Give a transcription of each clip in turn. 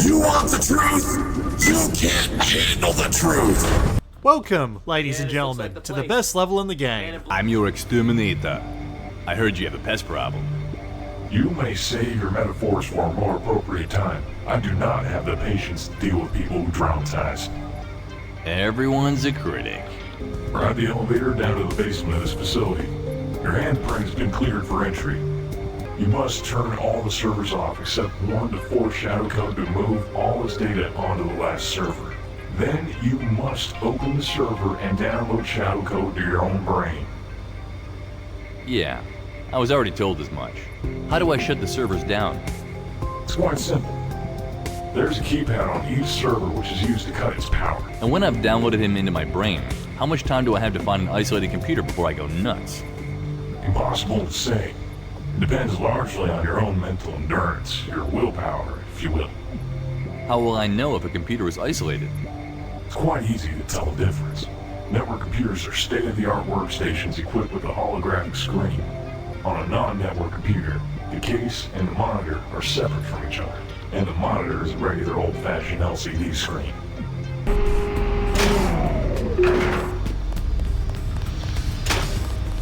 You want the truth? You can't handle the truth. Welcome, ladies and gentlemen, to the best level in the game. I'm your exterminator. I heard you have a pest problem. You may save your metaphors for a more appropriate time. I do not have the patience to deal with people who traumatize. Everyone's a critic. Ride the elevator down to the basement of this facility. Your handprint has been cleared for entry. You must turn all the servers off except one to force Shadow Code to move all its data onto the last server. Then you must open the server and download Shadow Code to your own brain. Yeah, I was already told as much. How do I shut the servers down? It's quite simple. There's a keypad on each server which is used to cut its power. And when I've downloaded him into my brain, how much time do I have to find an isolated computer before I go nuts? Impossible to say. It depends largely on your own mental endurance, your willpower, if you will. How will I know if a computer is isolated? It's quite easy to tell the difference. Network computers are state-of-the-art workstations equipped with a holographic screen. On a non-network computer, the case and the monitor are separate from each other, and the monitor is a regular old-fashioned LCD screen.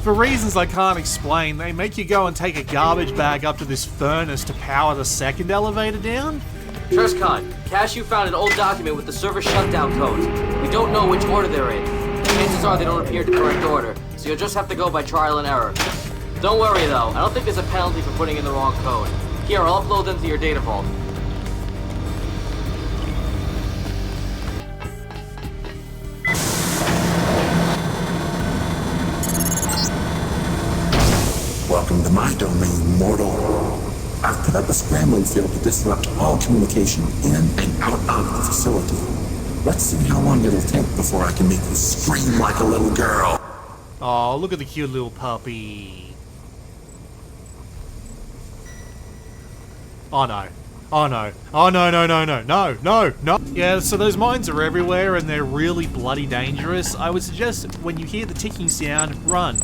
For reasons I can't explain, they make you go and take a garbage bag up to this furnace to power the second elevator down? Trescon, Cashew found an old document with the server shutdown codes. We don't know which order they're in. Chances are they don't appear to correct order, so you'll just have to go by trial and error. Don't worry though, I don't think there's a penalty for putting in the wrong code. Here, I'll upload them to your data vault. Welcome to my domain, mortal. I've put up a scrambling field to disrupt all communication in and out of the facility. Let's see how long it'll take before I can make you scream like a little girl. Oh, look at the cute little puppy. Oh no. Oh no. Oh no, no, no, no, no, no, no. Yeah, so those mines are everywhere and they're really bloody dangerous. I would suggest when you hear the ticking sound, run.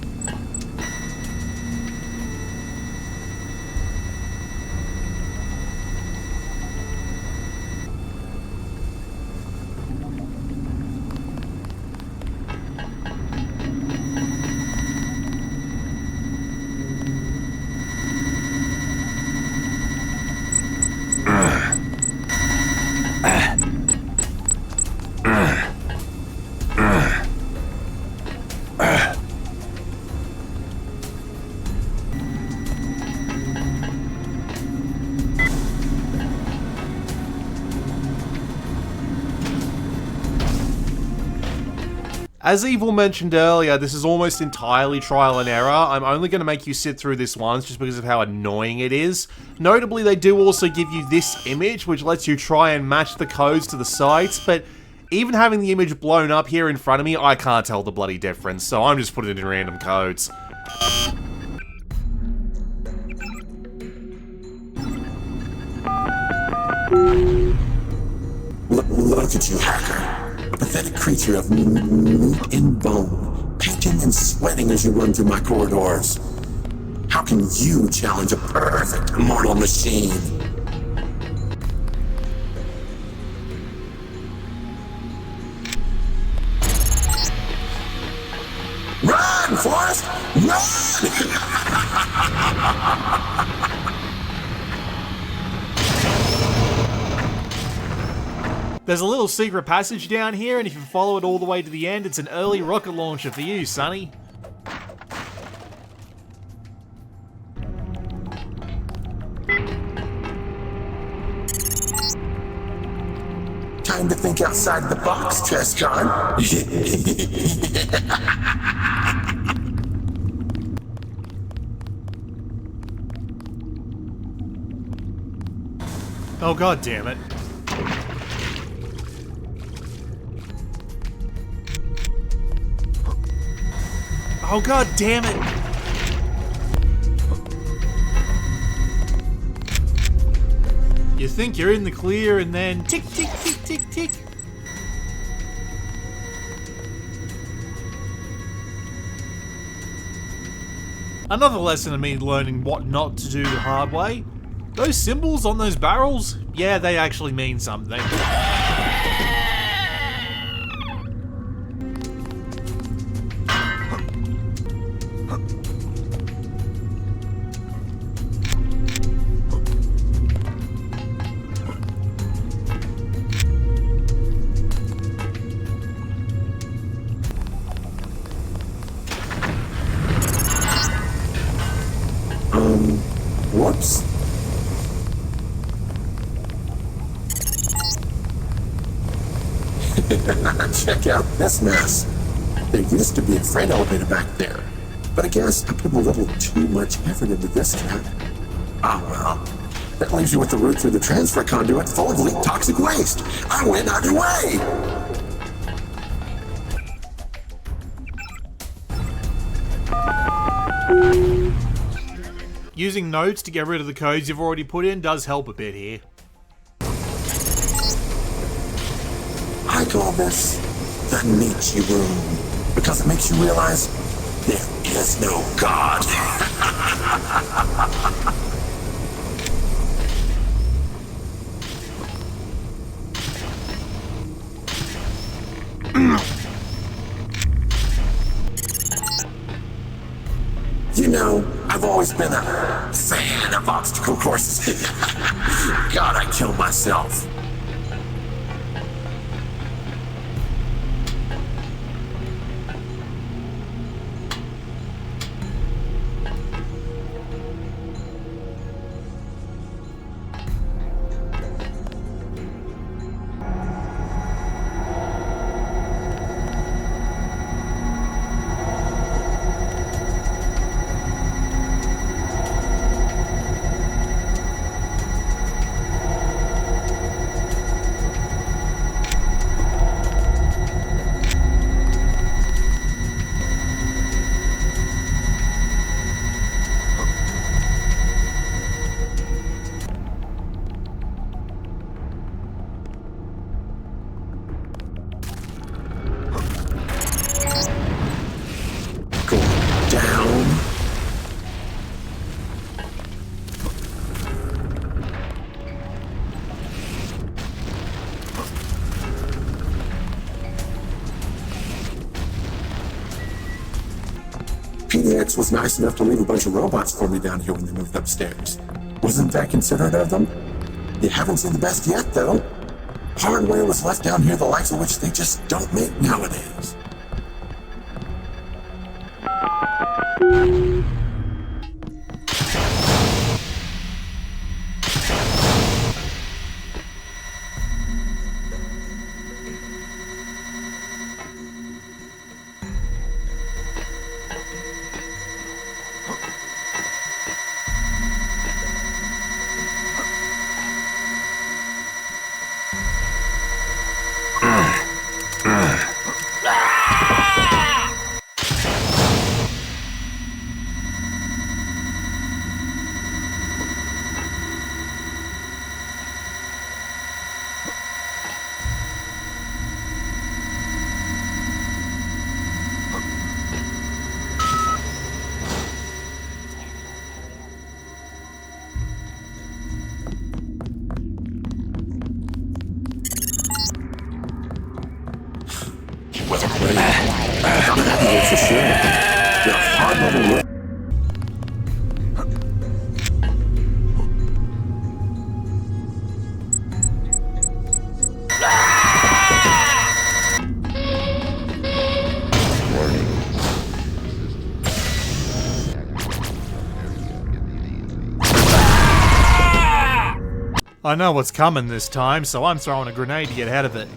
As Evil mentioned earlier, this is almost entirely trial and error. I'm only going to make you sit through this once just because of how annoying it is. Notably, they do also give you this image, which lets you try and match the codes to the sites, but even having the image blown up here in front of me, I can't tell the bloody difference, so I'm just putting it in random codes. Look at you, hacker. A pathetic creature of meat and bone, panting and sweating as you run through my corridors. How can you challenge a perfect immortal machine? Run, Forrest! Run! There's a little secret passage down here, and if you follow it all the way to the end, it's an early rocket launcher for you, Sonny. Time to think outside the box, Trescon. Oh god damn it. Oh god damn it! You think you're in the clear and then tick tick tick tick tick. Another lesson of me learning what not to do the hard way. Those symbols on those barrels, Yeah, they actually mean something. Whoops. Check out this mess. There used to be a freight elevator back there, but I guess I put a little too much effort into this trip. Ah, well. That leaves you with the route through the transfer conduit full of leaked toxic waste. I went either way. Using notes to get rid of the codes you've already put in does help a bit here. I call this the Nietzsche room because it makes you realize there is no God. You know, I've always been a fan of obstacle courses. God, I kill myself. PDX was nice enough to leave a bunch of robots for me down here when they moved upstairs. Wasn't that considerate of them? You haven't seen the best yet, though. Hardware was left down here the likes of which they just don't make nowadays. For sure. You're a hard level work. I know what's coming this time, so I'm throwing a grenade to get ahead of it.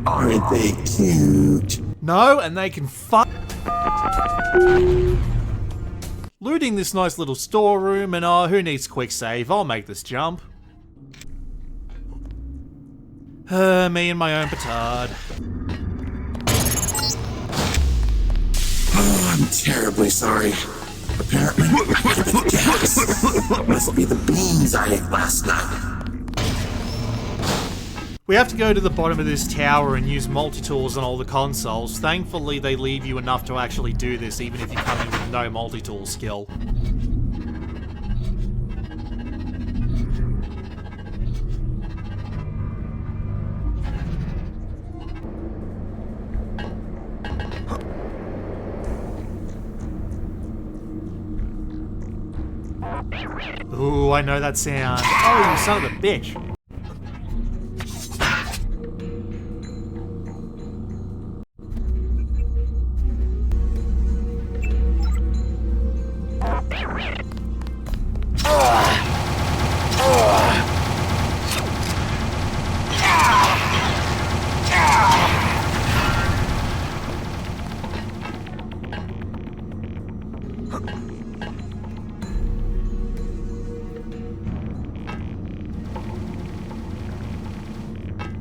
Aren't they cute? No, and they can fuck. Looting this nice little storeroom, and who needs quick save? I'll make this jump. Me and my own petard. Oh, I'm terribly sorry. Apparently, I had a bit of gas. Must be the beans I ate last night. We have to go to the bottom of this tower and use multi-tools on all the consoles. Thankfully, they leave you enough to actually do this, even if you come in with no multi-tool skill. Ooh, I know that sound. Oh, you son of a bitch.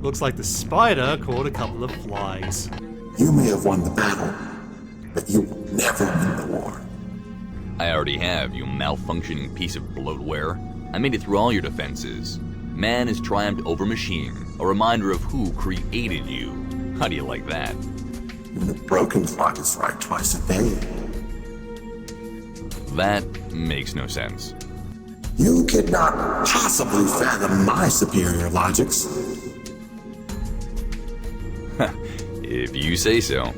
Looks like the spider caught a couple of flies. You may have won the battle, but you will never win the war. I already have, you malfunctioning piece of bloatware. I made it through all your defenses. Man has triumphed over machine, a reminder of who created you. How do you like that? When a broken clock is right twice a day. That makes no sense. You could not possibly fathom my superior logics. If you say so.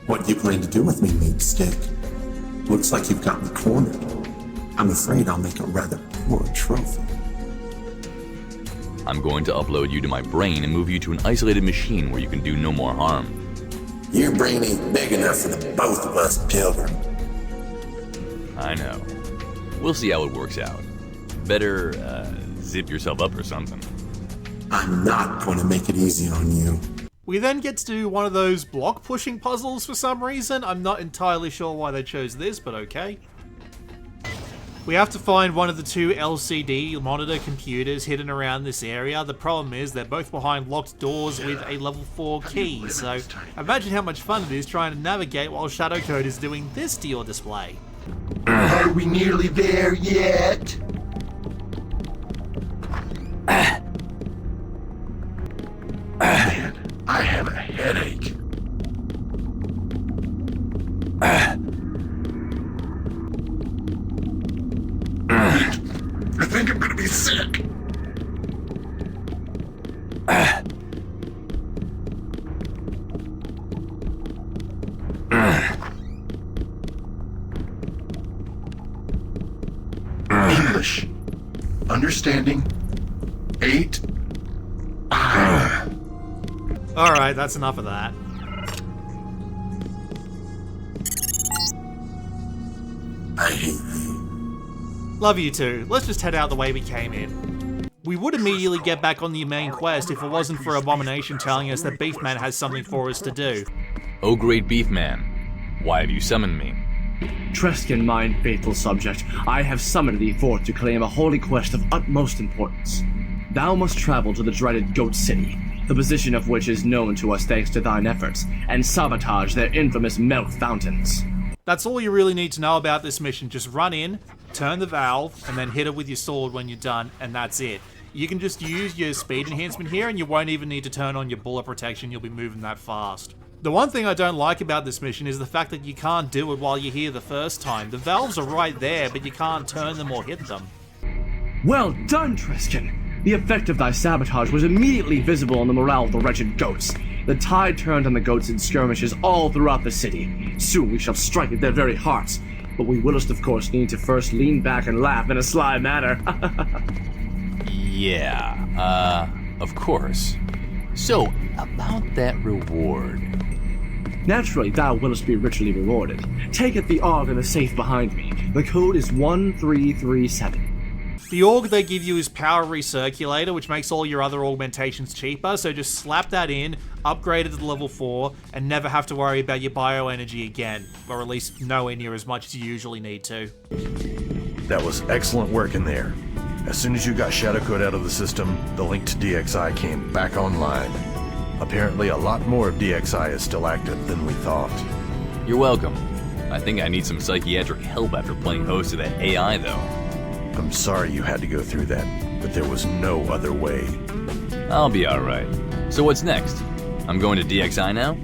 What do you plan to do with me, meat stick? Looks like you've got me cornered. I'm afraid I'll make a rather poor trophy. I'm going to upload you to my brain and move you to an isolated machine where you can do no more harm. Your brain ain't big enough for the both of us, Pilgrim. I know. We'll see how it works out. Better, zip yourself up or something. I'm not going to make it easy on you. We then get to do one of those block pushing puzzles for some reason. I'm not entirely sure why they chose this, but okay. We have to find one of the two LCD monitor computers hidden around this area. The problem is they're both behind locked doors with a level 4 key, so imagine how much fun it is trying to navigate while Shadowcode is doing this to your display. Are we nearly there yet? Man, I have a headache. I think I'm gonna be sick. English. Understanding. 8. Alright, that's enough of that. I hate you. Love you too. Let's just head out the way we came in. We would immediately get back on the main quest if it wasn't for Abomination telling us that Beefman has something for us to do. Oh great Beefman, why have you summoned me? Treskin, mine faithful subject, I have summoned thee forth to claim a holy quest of utmost importance. Thou must travel to the dreaded Goat City, the position of which is known to us thanks to thine efforts, and sabotage their infamous milk fountains. That's all you really need to know about this mission. Just run in, turn the valve, and then hit it with your sword when you're done, and that's it. You can just use your speed enhancement here, and you won't even need to turn on your bullet protection. You'll be moving that fast. The one thing I don't like about this mission is the fact that you can't do it while you're here the first time. The valves are right there, but you can't turn them or hit them. Well done, Treskin! The effect of thy sabotage was immediately visible on the morale of the wretched goats. The tide turned on the goats in skirmishes all throughout the city. Soon we shall strike at their very hearts. But we willest, of course, need to first lean back and laugh in a sly manner. Yeah, of course. So, about that reward. Naturally, thou willest be richly rewarded. Take it the AUG in the safe behind me. The code is 1337. The aug they give you is Power Recirculator, which makes all your other augmentations cheaper, so just slap that in, upgrade it to level 4, and never have to worry about your bioenergy again, or at least nowhere near as much as you usually need to. That was excellent work in there. As soon as you got Shadow Code out of the system, the link to DXI came back online. Apparently a lot more of DXI is still active than we thought. You're welcome. I think I need some psychiatric help after playing host to that AI, though. I'm sorry you had to go through that, but there was no other way. I'll be alright. So what's next? I'm going to DXI now?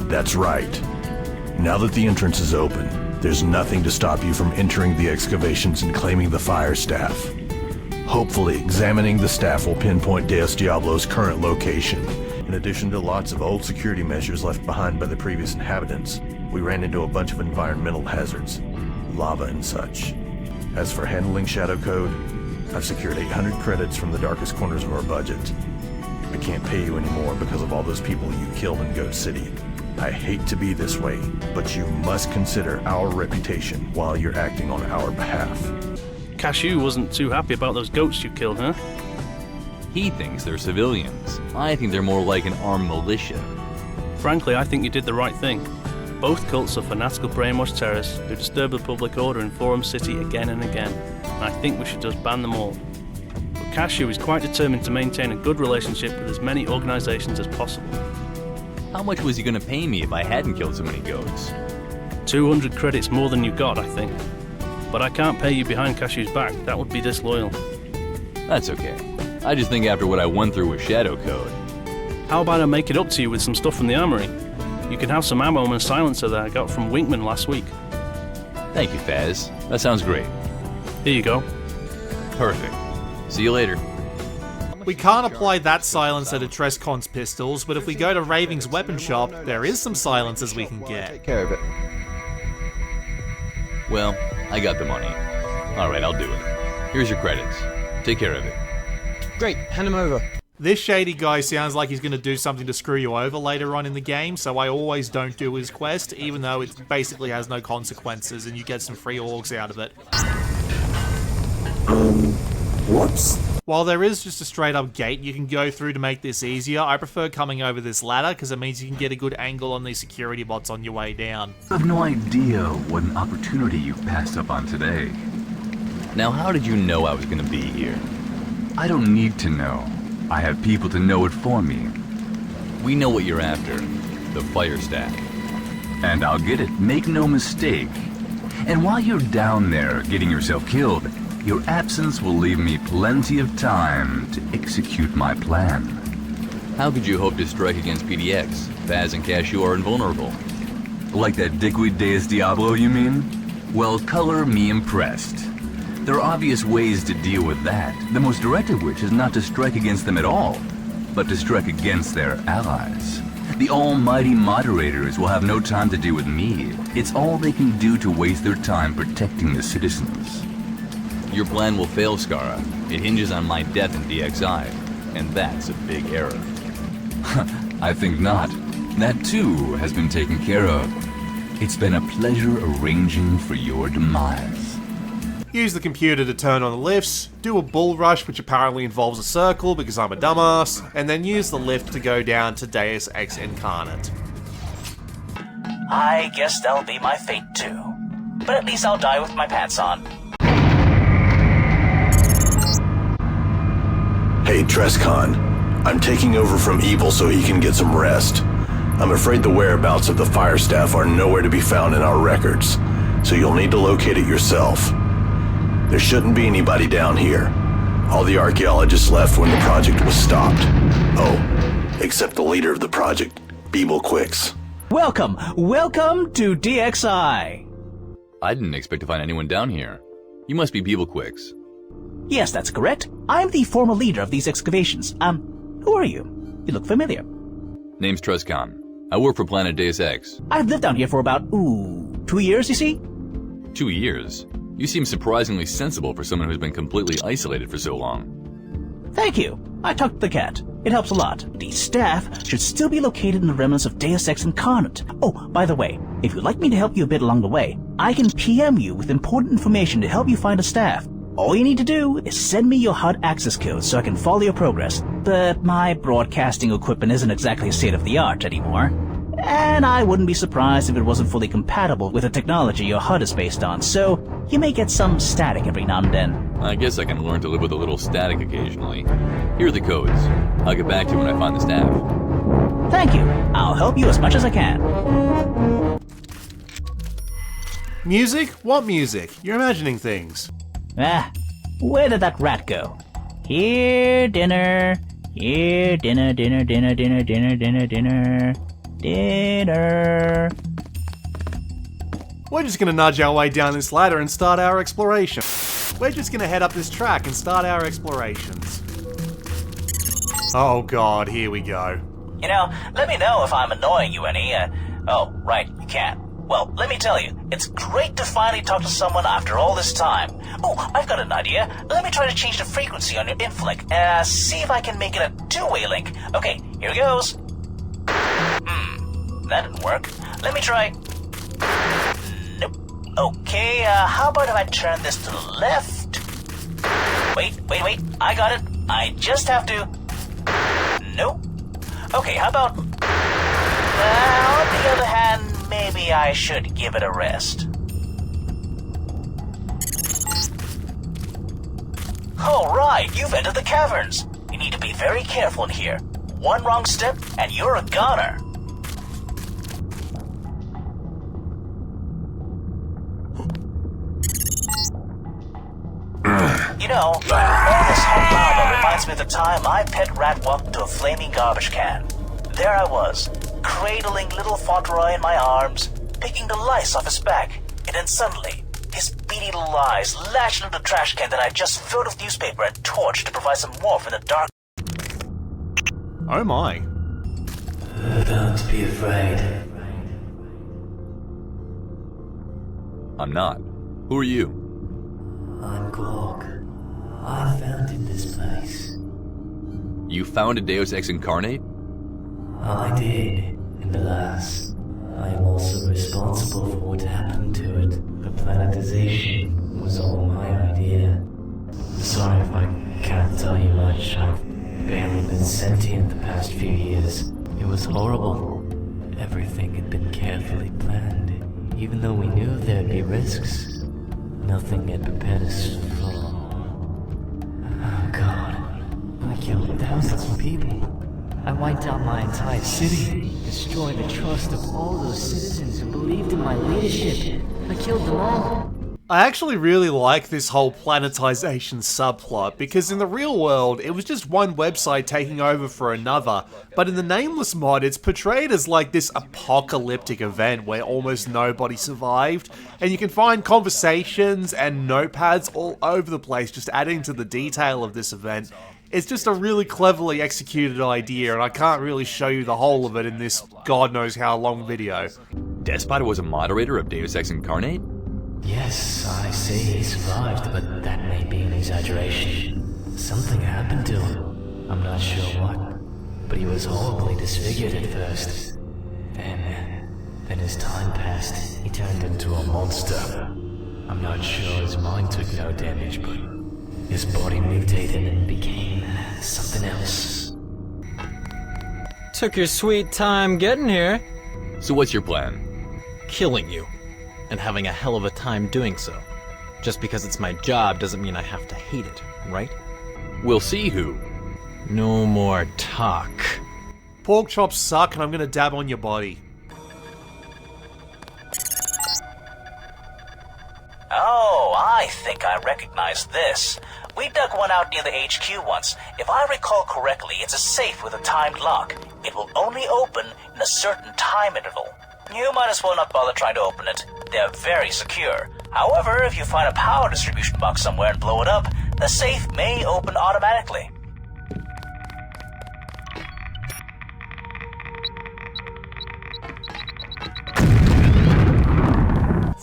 That's right. Now that the entrance is open, there's nothing to stop you from entering the excavations and claiming the fire staff. Hopefully, examining the staff will pinpoint Deus Diablo's current location. In addition to lots of old security measures left behind by the previous inhabitants, we ran into a bunch of environmental hazards, lava and such. As for handling Shadow Code, I've secured 800 credits from the darkest corners of our budget. I can't pay you anymore because of all those people you killed in Goat City. I hate to be this way, but you must consider our reputation while you're acting on our behalf. Cashew wasn't too happy about those goats you killed, huh? He thinks they're civilians. I think they're more like an armed militia. Frankly, I think you did the right thing. Both cults are fanatical brainwashed terrorists who disturb the public order in Forum City again and again, and I think we should just ban them all. But Cashew is quite determined to maintain a good relationship with as many organizations as possible. How much was he gonna pay me if I hadn't killed so many goats? 200 credits more than you got, I think. But I can't pay you behind Cashew's back, that would be disloyal. That's okay. I just think after what I went through with Shadow Code. How about I make it up to you with some stuff from the armory? You can have some ammo and a silencer that I got from Winkman last week. Thank you, Faz. That sounds great. Here you go. Perfect. See you later. We can't apply that silencer to Trescon's pistols, but if we go to Raving's weapon shop, there is some silencers we can get. Take care of it. Well, I got the money. Alright, I'll do it. Here's your credits. Take care of it. Great, hand him over. This shady guy sounds like he's going to do something to screw you over later on in the game, so I always don't do his quest, even though it basically has no consequences and you get some free orgs out of it. Whoops. While there is just a straight up gate you can go through to make this easier, I prefer coming over this ladder because it means you can get a good angle on these security bots on your way down. I have no idea what an opportunity you've passed up on today. Now, how did you know I was gonna be here? I don't need to know. I have people to know it for me. We know what you're after. The fire staff. And I'll get it, make no mistake. And while you're down there getting yourself killed, your absence will leave me plenty of time to execute my plan. How could you hope to strike against PDX? Faz and Cashew are invulnerable. Like that dickweed Deus Diablo, you mean? Well, color me impressed. There are obvious ways to deal with that, the most direct of which is not to strike against them at all, but to strike against their allies. The almighty moderators will have no time to deal with me. It's all they can do to waste their time protecting the citizens. Your plan will fail, Skara. It hinges on my death in DXI, and that's a big error. I think not. That too has been taken care of. It's been a pleasure arranging for your demise. Use the computer to turn on the lifts, do a bull rush which apparently involves a circle because I'm a dumbass, and then use the lift to go down to Deus Ex Incarnate. I guess that'll be my fate too. But at least I'll die with my pants on. Hey, Trescon. I'm taking over from Evil so he can get some rest. I'm afraid the whereabouts of the fire staff are nowhere to be found in our records, so you'll need to locate it yourself. There shouldn't be anybody down here. All the archaeologists left when the project was stopped. Oh, except the leader of the project, Beeble Quicks. Welcome to DXI. I didn't expect to find anyone down here. You must be Beeble Quicks. Yes, that's correct. I'm the former leader of these excavations. Who are you? You look familiar. Name's Trescon. I work for Planet Deus Ex. I've lived down here for about, 2 years, you see? 2 years? You seem surprisingly sensible for someone who's been completely isolated for so long. Thank you. I talked to the cat. It helps a lot. The staff should still be located in the remnants of Deus Ex Incarnate. Oh, by the way, if you'd like me to help you a bit along the way, I can PM you with important information to help you find a staff. All you need to do is send me your HUD access code so I can follow your progress. But my broadcasting equipment isn't exactly state-of-the-art anymore. And I wouldn't be surprised if it wasn't fully compatible with the technology your HUD is based on, so you may get some static every now and then. I guess I can learn to live with a little static occasionally. Here are the codes. I'll get back to you when I find the staff. Thank you. I'll help you as much as I can. Music? What music? You're imagining things. Where did that rat go? Here, dinner. Here, dinner. We're just gonna nudge our way down this ladder and start our exploration. We're just gonna head up this track and start our explorations. Oh god, here we go. You know, let me know if I'm annoying you any. Oh, right, you can't. Well, let me tell you, it's great to finally talk to someone after all this time. Oh, I've got an idea. Let me try to change the frequency on your inflict. See if I can make it a two-way link. Okay, here goes. That didn't work. Let me try. Nope. Okay, how about if I turn this to the left? Wait. I got it. I just have to... Nope. Okay, how about... on the other hand, maybe I should give it a rest. Alright, you've entered the caverns. You need to be very careful in here. One wrong step, and you're a goner. You know, all this whole lava reminds me of the time my pet rat walked into a flaming garbage can. There I was, cradling little Fauntleroy in my arms, picking the lice off his back, and then suddenly, his beady little eyes latched into the trash can that I just filled with newspaper and torched to provide some warmth in the dark. Oh my. Don't be afraid. I'm not. Who are you? I'm Glog. I founded this place. You founded Deus Ex Incarnate? I did, and alas, I am also responsible for what happened to it. The planetization was all my idea. Sorry if I can't tell you much. I've barely been sentient the past few years. It was horrible. Everything had been carefully planned. Even though we knew there'd be risks, nothing had prepared us for... Oh god. I killed thousands of people. I wiped out my entire city, destroyed the trust of all those citizens who believed in my leadership. I killed them all. I actually really like this whole planetization subplot, because in the real world, it was just one website taking over for another, but in the Nameless mod, it's portrayed as like this apocalyptic event where almost nobody survived, and you can find conversations and notepads all over the place just adding to the detail of this event. It's just a really cleverly executed idea, and I can't really show you the whole of it in this god knows how long video. Despot was a moderator of Deus Ex Incarnate? Yes, I say he survived, but that may be an exaggeration. Something happened to him. I'm not sure what, but he was horribly disfigured at first. Then as time passed, he turned into a monster. I'm not sure his mind took no damage, but his body mutated and became something else. Took your sweet time getting here. So what's your plan? Killing you. And having a hell of a time doing so. Just because it's my job doesn't mean I have to hate it, right? We'll see who. No more talk. Pork chops suck, and I'm gonna dab on your body. Oh, I think I recognize this. We dug one out near the HQ once. If I recall correctly, it's a safe with a timed lock. It will only open in a certain time interval. You might as well not bother trying to open it. They're very secure. However, if you find a power distribution box somewhere and blow it up, the safe may open automatically.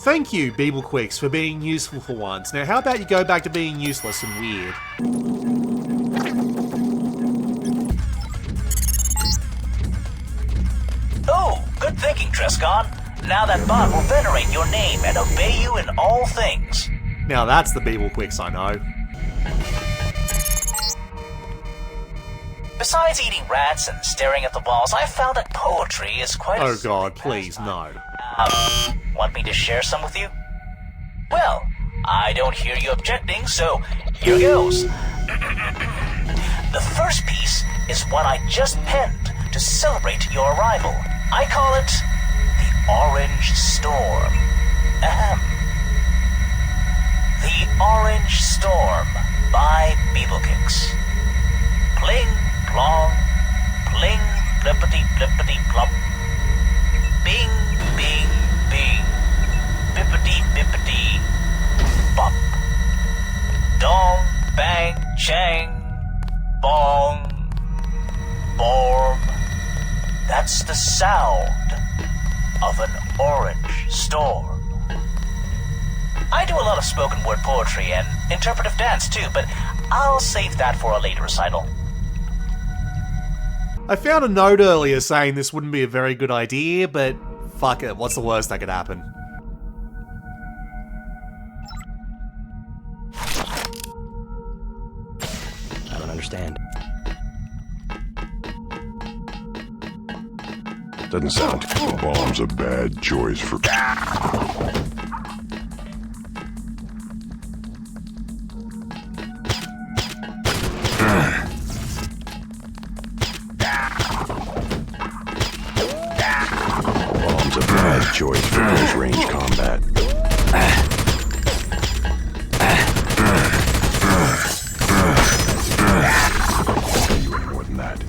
Thank you, Beeblequicks, for being useful for once. Now how about you go back to being useless and weird? Oh, good thinking, Trescon. Now that bot will venerate your name and obey you in all things. Now that's the Beeble Quicks I know. Besides eating rats and staring at the walls, I've found that poetry is quite Oh god, please, no. Want me to share some with you? Well, I don't hear you objecting, so here goes. The first piece is one I just penned to celebrate your arrival. I call it The Orange Storm. Ahem. The Orange Storm by Beeblekicks. Pling, plong, pling, blippity, blippity, plump. Bing, bing, bing. Bippity, bippity, bop. Dong, bang, chang. Bong. Borm. That's the sound of an orange storm. I do a lot of spoken word poetry and interpretive dance too, but I'll save that for a later recital. I found a note earlier saying this wouldn't be a very good idea, but fuck it, what's the worst that could happen? I don't understand. Doesn't sound the bomb's a bad choice for... Bomb's a bad choice for close range combat. You any more than that.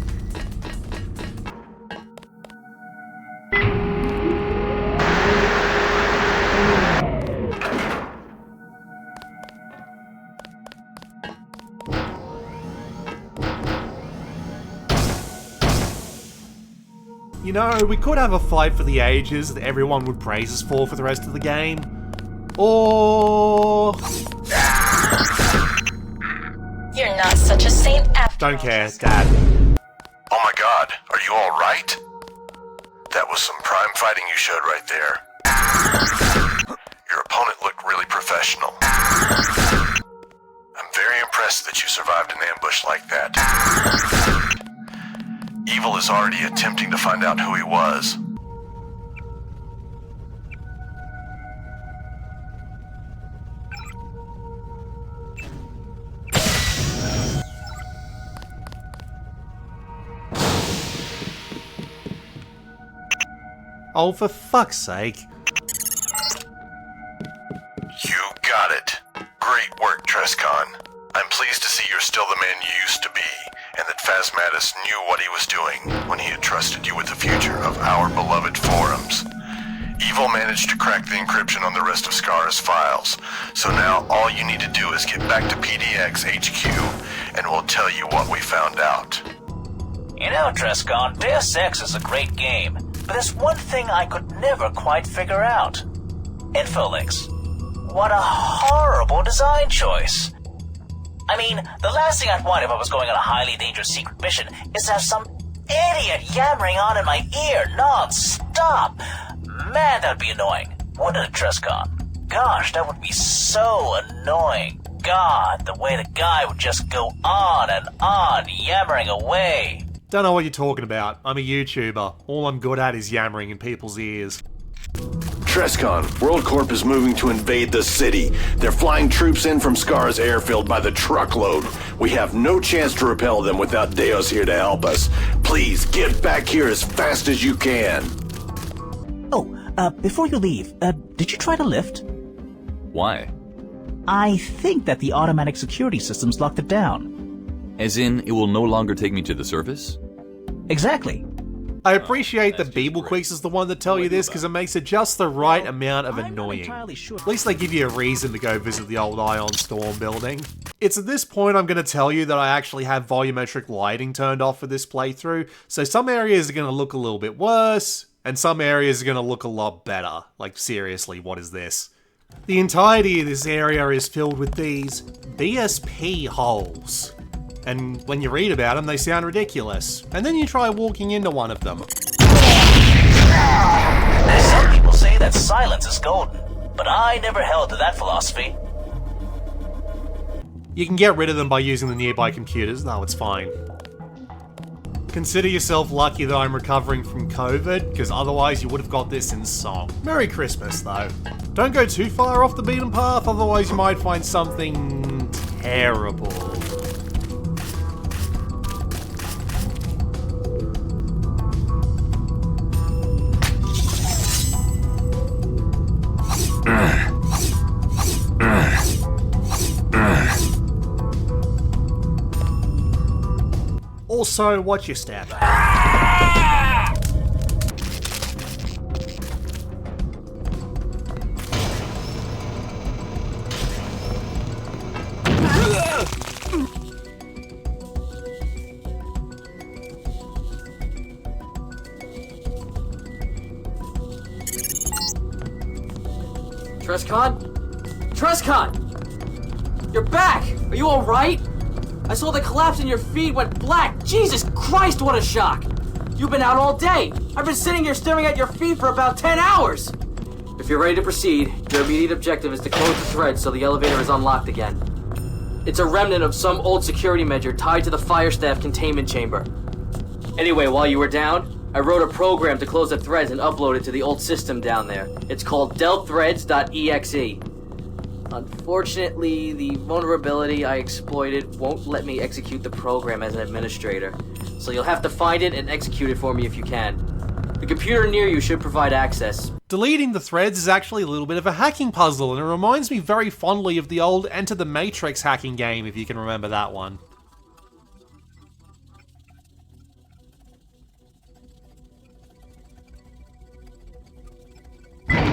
You know, we could have a fight for the ages that everyone would praise us for the rest of the game. Or... You're not such a saint after Don't care, Dad. Oh my god, are you alright? That was some prime fighting you showed right there. Your opponent looked really professional. I'm very impressed that you survived an ambush like that. Evil is already attempting to find out who he was. Oh, for fuck's sake. You got it. Great work, Trescon. I'm pleased to see you're still the man you used to be, and that Phasmatus knew what he was doing when he had trusted you with the future of our beloved forums. Evil managed to crack the encryption on the rest of Scar's files, so now all you need to do is get back to PDX HQ, and we'll tell you what we found out. You know, Trescon, Deus Ex is a great game, but there's one thing I could never quite figure out. Infolinks. What a horrible design choice. I mean, the last thing I'd want if I was going on a highly dangerous secret mission is to have some idiot yammering on in my ear non-stop. Man, that'd be annoying, wouldn't it, Trescon? Gosh, that would be so annoying. God, the way the guy would just go on and on, yammering away. Don't know what you're talking about. I'm a YouTuber. All I'm good at is yammering in people's ears. Trescon, World Corp is moving to invade the city. They're flying troops in from Scar's airfield by the truckload. We have no chance to repel them without Deus here to help us. Please, get back here as fast as you can. Oh, before you leave, did you try to lift? Why? I think that the automatic security systems locked it down. As in, it will no longer take me to the surface? Exactly. I appreciate that Beeblqueaks is the one to tell you this because it makes it just the right amount of annoying. At least they give you a reason to go visit the old Ion Storm building. It's at this point I'm going to tell you that I actually have volumetric lighting turned off for this playthrough, so some areas are going to look a little bit worse, and some areas are going to look a lot better. Like, seriously, what is this? The entirety of this area is filled with these BSP holes. And when you read about them, they sound ridiculous. And then you try walking into one of them. Some people say that silence is golden, but I never held to that philosophy. You can get rid of them by using the nearby computers, though it's fine. Consider yourself lucky that I'm recovering from COVID, because otherwise you would have got this in song. Merry Christmas, though. Don't go too far off the beaten path, otherwise you might find something terrible. Also, watch your step. Trescon? Trescon! You're back! Are you alright? I saw the collapse and your feed went black. Jesus Christ, what a shock! You've been out all day. I've been sitting here staring at your feed for about 10 hours. If you're ready to proceed, your immediate objective is to close the thread so the elevator is unlocked again. It's a remnant of some old security measure tied to the fire staff containment chamber. Anyway, while you were down, I wrote a program to close the threads and upload it to the old system down there. It's called delthreads.exe. Unfortunately, the vulnerability I exploited won't let me execute the program as an administrator, so you'll have to find it and execute it for me if you can. The computer near you should provide access. Deleting the threads is actually a little bit of a hacking puzzle, and it reminds me very fondly of the old Enter the Matrix hacking game, if you can remember that one.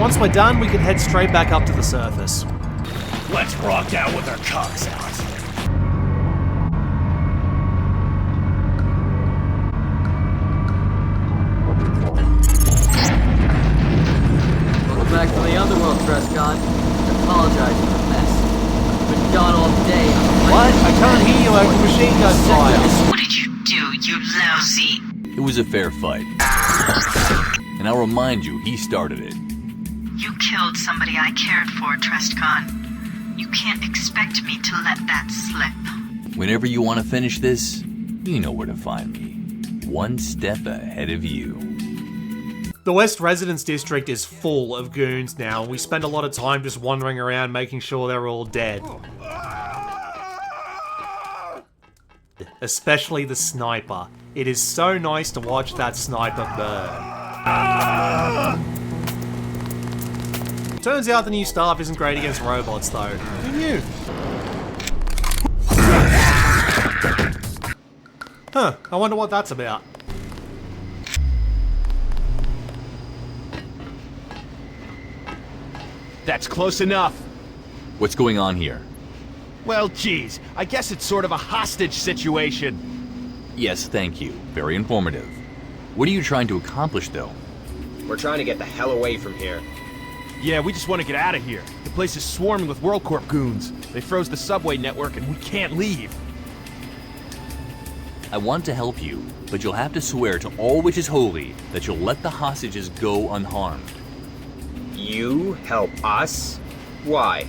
Once we're done, we can head straight back up to the surface. Let's rock out with our cocks out. Welcome back to the underworld, Trescon. I apologize for the mess. I've been gone all day. What? I can't hear you over machine gun fire. What did you do, you lousy? It was a fair fight. And I'll remind you, he started it. You killed somebody I cared for, Trescon. You can't expect me to let that slip. Whenever you want to finish this, you know where to find me. One step ahead of you. The West Residence District is full of goons now, and we spend a lot of time just wandering around making sure they're all dead. Especially the sniper. It is so nice to watch that sniper burn. Turns out the new staff isn't great against robots, though. Who knew? Huh, I wonder what that's about. That's close enough. What's going on here? Well, geez, I guess it's sort of a hostage situation. Yes, thank you. Very informative. What are you trying to accomplish, though? We're trying to get the hell away from here. Yeah, we just want to get out of here. The place is swarming with WorldCorp goons. They froze the subway network and we can't leave. I want to help you, but you'll have to swear to all which is holy that you'll let the hostages go unharmed. You help us? Why?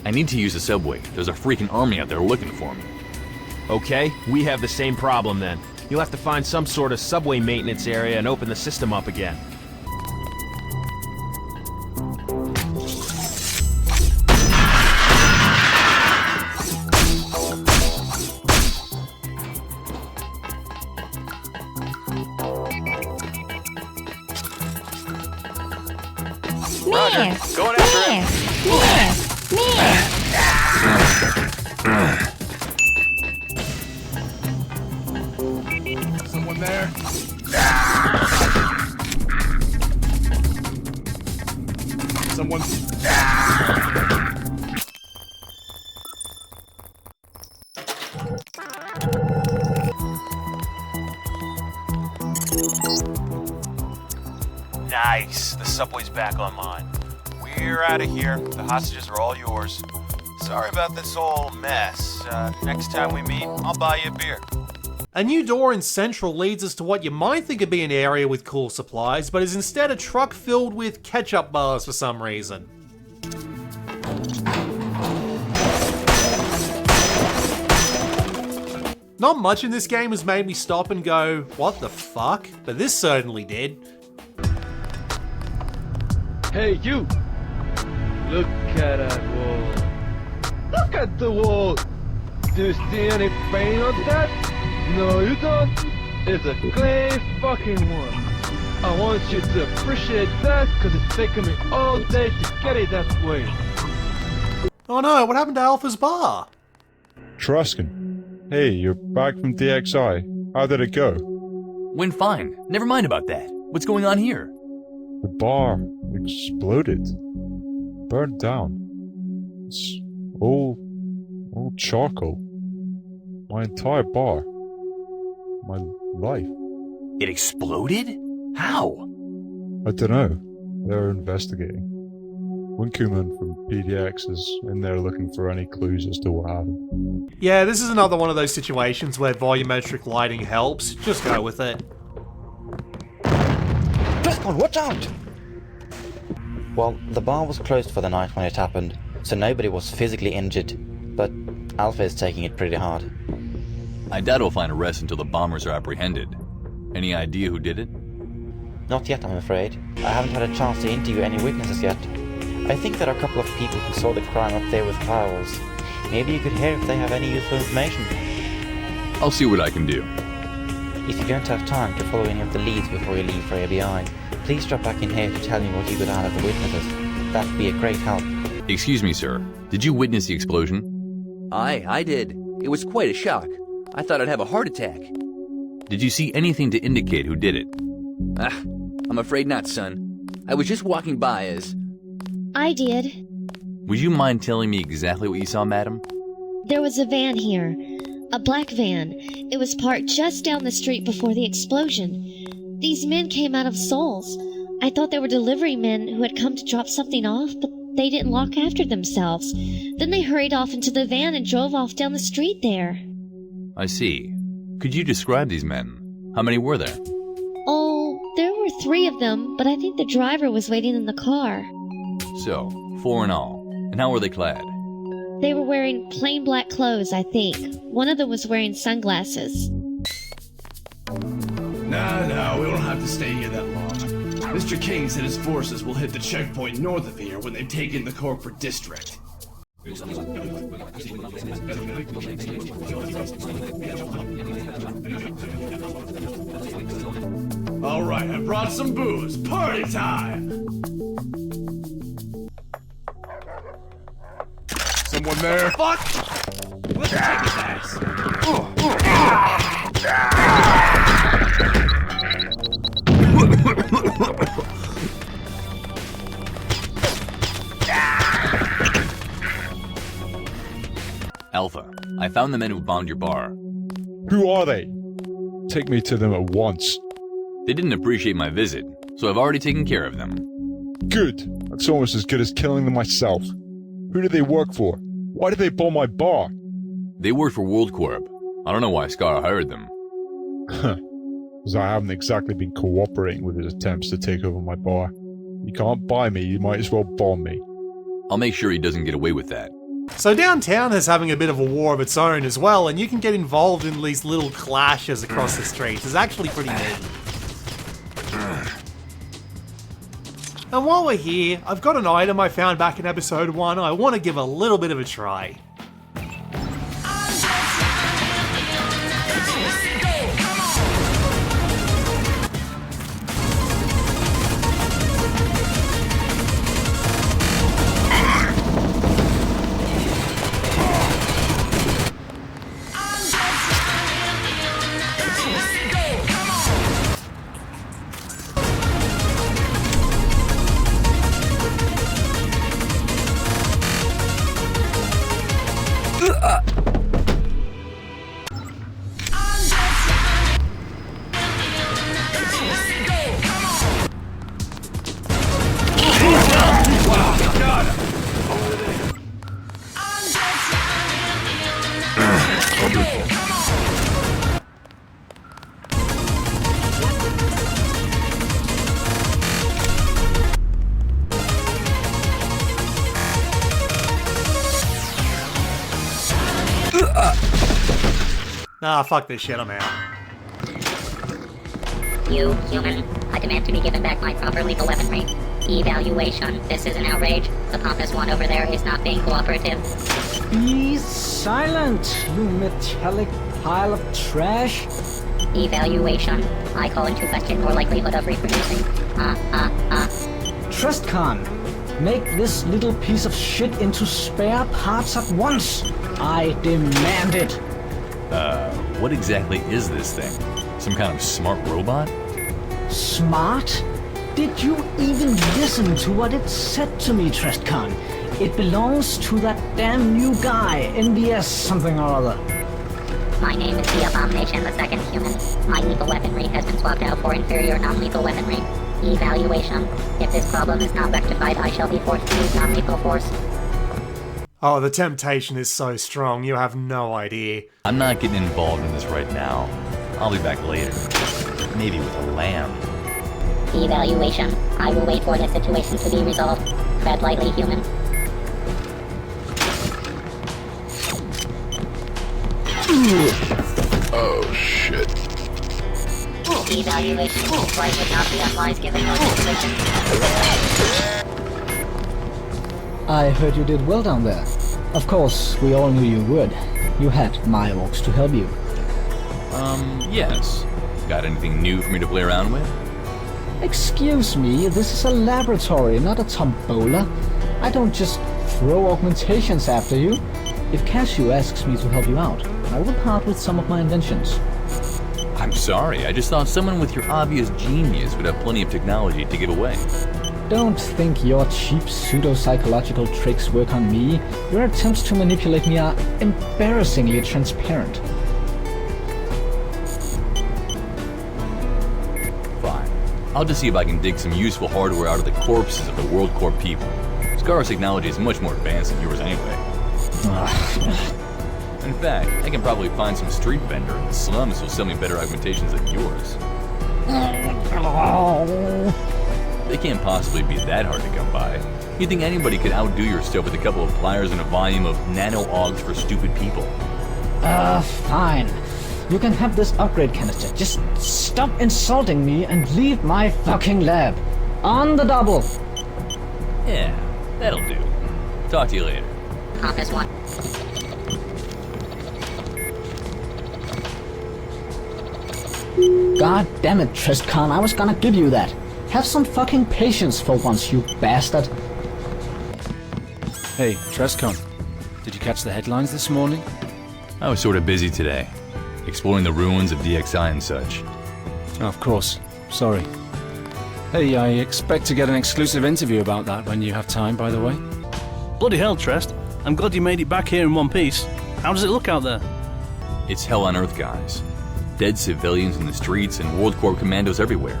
I need to use the subway. There's a freaking army out there looking for me. Okay, we have the same problem then. You'll have to find some sort of subway maintenance area and open the system up again. Roger. Going after him. Someone there? Someone... Nice. The subway's back online. We're out of here. The hostages are all yours. Sorry about this whole mess. Next time we meet, I'll buy you a beer. A new door in Central leads us to what you might think would be an area with cool supplies, but is instead a truck filled with ketchup bars for some reason. Not much in this game has made me stop and go, what the fuck? But this certainly did. Hey, you! Look at that wall. Look at the wall! Do you see any paint on that? No, you don't. It's a clean fucking one. I want you to appreciate that, because it's taken me all day to get it that way. Oh no, what happened to Alpha's bar? Truscan. Hey, you're back from DXI. How did it go? Went fine. Never mind about that. What's going on here? The bar exploded. Burned down. It's all charcoal. My entire bar. My life. It exploded? How? I don't know. They're investigating. Winkuman from PDX is in there looking for any clues as to what happened. Yeah, this is another one of those situations where volumetric lighting helps. Just go with it. Truscan, watch out! Well, the bar was closed for the night when it happened, so nobody was physically injured, but Alpha is taking it pretty hard. I doubt we'll find arrests until the bombers are apprehended. Any idea who did it? Not yet, I'm afraid. I haven't had a chance to interview any witnesses yet. I think there are a couple of people who saw the crime up there with firewalls. Maybe you could hear if they have any useful information. I'll see what I can do. If you don't have time to follow any of the leads before you leave for ABI, please drop back in here to tell me what you got out of the witnesses. That'd be a great help. Excuse me, sir. Did you witness the explosion? I did. It was quite a shock. I thought I'd have a heart attack. Did you see anything to indicate who did it? I'm afraid not, son. I was just walking by as... I did. Would you mind telling me exactly what you saw, madam? There was a van here. A black van. It was parked just down the street before the explosion. These men came out of Souls. I thought they were delivery men who had come to drop something off, but they didn't lock after themselves. Then they hurried off into the van and drove off down the street there. I see. Could you describe these men? How many were there? Oh, there were 3 of them, but I think the driver was waiting in the car. So, 4 in all. And how were they clad? They were wearing plain black clothes, I think. One of them was wearing sunglasses. No, we don't have to stay here that long. Mr. King said his forces will hit the checkpoint north of here when they've taken the corporate district. Alright, I brought some booze. Party time! Someone there? Fuck! Let's take his ass! Alpha, I found the men who bombed your bar. Who are they? Take me to them at once. They didn't appreciate my visit, so I've already taken care of them. Good. That's almost as good as killing them myself. Who do they work for? Why did they bomb my bar? They work for World Corp. I don't know why Scar hired them. Because I haven't exactly been cooperating with his attempts to take over my bar. You can't buy me, you might as well bomb me. I'll make sure he doesn't get away with that. So downtown is having a bit of a war of its own as well, and you can get involved in these little clashes across the streets. It's actually pretty neat. And while we're here, I've got an item I found back in episode 1 I want to give a little bit of a try. Nah, fuck this shit, I'm out. You, human, I demand to be given back my proper legal weaponry. Evaluation. This is an outrage. The pompous one over there is not being cooperative. Be silent, you metallic pile of trash. Evaluation. I call into question your likelihood of reproducing. TrustCon, make this little piece of shit into spare parts at once. I demand it. What exactly is this thing? Some kind of smart robot? Smart? Did you even listen to what it said to me, TrustCon? It belongs to that damn new guy, NBS something or other. My name is the Abomination, the second human. My lethal weaponry has been swapped out for inferior non-lethal weaponry. Evaluation. If this problem is not rectified, I shall be forced to use non-lethal force. Oh, the temptation is so strong, you have no idea. I'm not getting involved in this right now. I'll be back later. Maybe with a lamb. Evaluation. I will wait for this situation to be resolved. Tread lightly, human. Oh, shit. Evaluation. Flight would not be unwise given your situation. I heard you did well down there. Of course, we all knew you would. You had my orcs to help you. Yes. Got anything new for me to play around with? Excuse me, this is a laboratory, not a tombola. I don't just throw augmentations after you. If Cashew asks me to help you out, I will part with some of my inventions. I'm sorry, I just thought someone with your obvious genius would have plenty of technology to give away. Don't think your cheap pseudo-psychological tricks work on me. Your attempts to manipulate me are embarrassingly transparent. Fine. I'll just see if I can dig some useful hardware out of the corpses of the WorldCorp people. Scar's technology is much more advanced than yours anyway. In fact, I can probably find some street vendor in the slums who'll sell me better augmentations than yours. They can't possibly be that hard to come by. You think anybody could outdo your stuff with a couple of pliers and a volume of nano-augs for stupid people? Fine. You can have this upgrade canister. Just stop insulting me and leave my fucking lab. On the double. Yeah, that'll do. Talk to you later. Compass one. God damn it, TrustCon, I was gonna give you that. Have some fucking patience for once, you bastard. Hey, TrustCon, did you catch the headlines this morning? I was sort of busy today, exploring the ruins of DXI and such. Oh, of course. Sorry. Hey, I expect to get an exclusive interview about that when you have time, by the way. Bloody hell, Trest. I'm glad you made it back here in one piece. How does it look out there? It's hell on earth, guys. Dead civilians in the streets and WorldCorp commandos everywhere.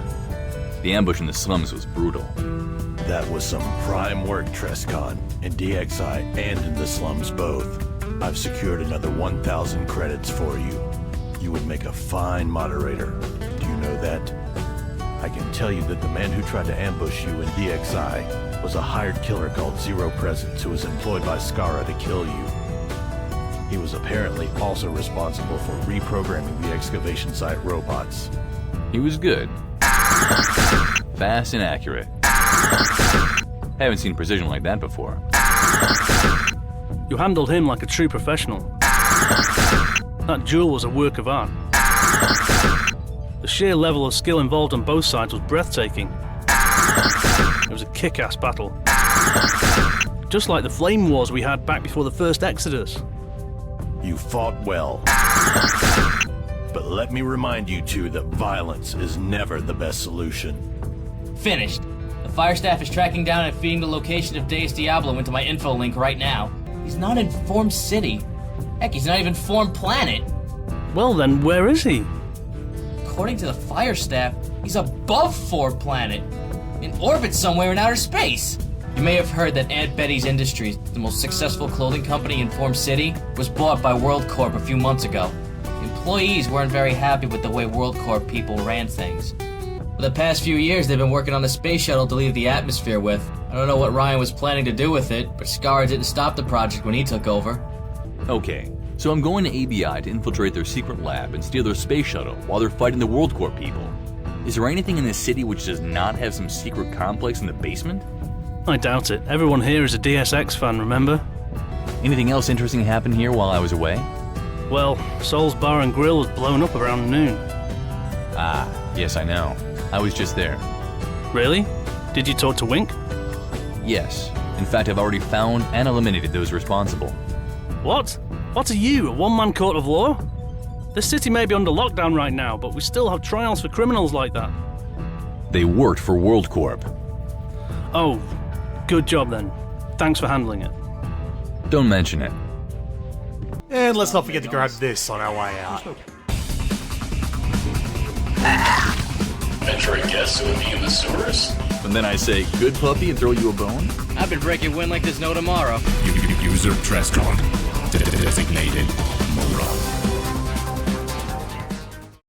The ambush in the slums was brutal. That was some prime work, TrustCon, in DXI and in the slums both. I've secured another 1,000 credits for you. You would make a fine moderator. Do you know that? I can tell you that the man who tried to ambush you in DXI was a hired killer called Zero Presence who was employed by Skara to kill you. He was apparently also responsible for reprogramming the excavation site robots. He was good. Fast and accurate. Haven't seen precision like that before. You handled him like a true professional. That duel was a work of art. The sheer level of skill involved on both sides was breathtaking. It was a kick-ass battle. Just like the flame wars we had back before the first Exodus. You fought well. But let me remind you two that violence is never the best solution. Finished. The fire staff is tracking down and feeding the location of Deus Diablo into my info link right now. He's not in Form City. Heck, he's not even Form Planet. Well then, where is he? According to the fire staff, he's above Form Planet. In orbit somewhere in outer space. You may have heard that Aunt Betty's Industries, the most successful clothing company in Form City, was bought by WorldCorp a few months ago. Employees weren't very happy with the way WorldCorp people ran things. For the past few years, they've been working on a space shuttle to leave the atmosphere with. I don't know what Ryan was planning to do with it, but Scar didn't stop the project when he took over. Okay, So I'm going to ABI to infiltrate their secret lab and steal their space shuttle while they're fighting the WorldCorp people. Is there anything in this city which does not have some secret complex in the basement? I doubt it. Everyone here is a DSX fan, remember? Anything else interesting happen here while I was away? Well, Sol's Bar and Grill was blown up around noon. Ah, yes, I know. I was just there. Really? Did you talk to Wink? Yes. In fact, I've already found and eliminated those responsible. What? What are you, a one-man court of law? This city may be under lockdown right now, but we still have trials for criminals like that. They worked for WorldCorp. Oh, good job then. Thanks for handling it. Don't mention it. And let's not forget to grab this on our way out. Venturing guests who would be in the sewers? And then I say, good puppy, and throw you a bone? I've been breaking wind like there's no tomorrow. User Trescon. Designated moron.